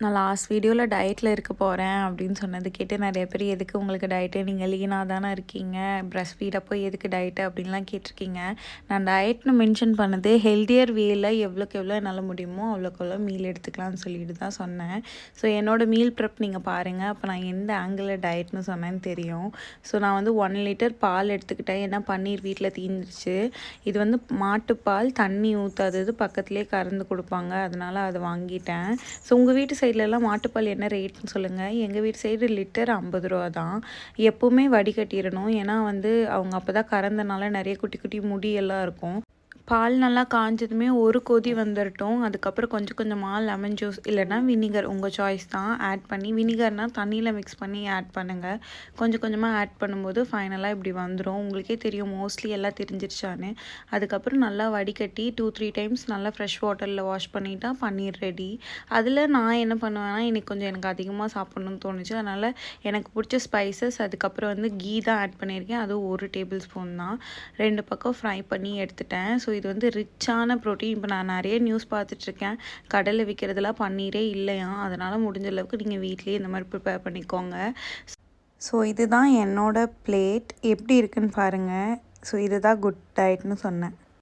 நான் லாஸ்ட் வீடியோவில் டயட்டில் இருக்க போகிறேன் அப்படின்னு சொன்னது கேட்டு நிறைய பேர் எதுக்கு உங்களுக்கு டயட்டு, நீங்கள் லீனாக தானே இருக்கீங்க, பிரஸ்ட் ஃபீட் அப்போ எதுக்கு டயட்டு அப்படின்லாம் கேட்டிருக்கீங்க. நான் டயட்னு மென்ஷன் பண்ணது ஹெல்த்தியர் வேயில் எவ்வளோக்கு எவ்வளோ என்னால் முடியுமோ அவ்வளோக்கு எவ்வளோ மீல் எடுத்துக்கலாம்னு சொல்லிட்டு தான் சொன்னேன். ஸோ என்னோடய மீல் ப்ரெப் நீங்கள் பாருங்கள், அப்போ நான் எந்த ஆங்கிளில் டயட்னு சொன்னேன்னு தெரியும். ஸோ நான் வந்து 1 லிட்டர் பால் எடுத்துக்கிட்டேன், ஏன்னா பன்னீர் வீட்டில் தீர்ந்துருச்சு. இது வந்து மாட்டுப்பால், தண்ணி ஊற்றாதது, பக்கத்துலேயே கறந்து கொடுப்பாங்க, அதனால் அதை வாங்கிட்டேன். ஸோ உங்கள் வீட்டு சைட்லலாம் மாட்டுப்பால் என்ன ரேட்னு சொல்லுங்கள். எங்கள் வீட்டு சைடு லிட்டர் 50 ரூபா தான். எப்போவுமே வடிகட்டிடணும், ஏன்னா வந்து அவங்க அப்போ தான் கறந்தனால நிறைய குட்டி குட்டி முடியெல்லாம் இருக்கும். பால் நல்லா காஞ்சதுமே ஒரு கொதி வந்துடட்டும், அதுக்கப்புறம் கொஞ்சம் கொஞ்சமாக லெமன் ஜூஸ் இல்லைனா வினிகர் உங்கள் சாய்ஸ் தான் ஆட் பண்ணி, வினிகர்னால் தண்ணியில் மிக்ஸ் பண்ணி ஆட் பண்ணுங்கள். கொஞ்சம் கொஞ்சமாக ஆட் பண்ணும்போது ஃபைனலாக இப்படி வந்துடும். உங்களுக்கே தெரியும் மோஸ்ட்லி எல்லாம் தெரிஞ்சிருச்சான்னு. அதுக்கப்புறம் நல்லா வடிகட்டி 2-3 டைம்ஸ் நல்லா ஃப்ரெஷ் வாட்டரில் வாஷ் பண்ணிட்டா பன்னீர் ரெடி. அதில் நான் என்ன பண்ணுவேன்னா, இன்றைக்கி கொஞ்சம் எனக்கு அதிகமாக சாப்பிட்ணுன்னு தோணுச்சு, அதனால் எனக்கு பிடிச்ச ஸ்பைசஸ், அதுக்கப்புறம் வந்து கீ தான் ஆட் பண்ணியிருக்கேன், அதுவும் 1 டேபிள் ஸ்பூன் தான். 2 பக்கம் ஃப்ரை பண்ணி எடுத்துட்டேன். ஸோ இது வந்து ரிச்சான ப்ரோட்டீன். இப்போ நான் நிறைய நியூஸ் பார்த்துட்ருக்கேன், கடையில் விற்கிறதுலாம் பன்னீரே இல்லையா, அதனால் முடிஞ்ச அளவுக்கு நீங்கள் வீட்லேயே இந்த மாதிரி ப்ரிப்பேர் பண்ணிக்கோங்க. ஸோ இதுதான் என்னோடய பிளேட், எப்படி இருக்குன்னு பாருங்கள். ஸோ இதுதான் குட் டயட்னு சொன்னேன்.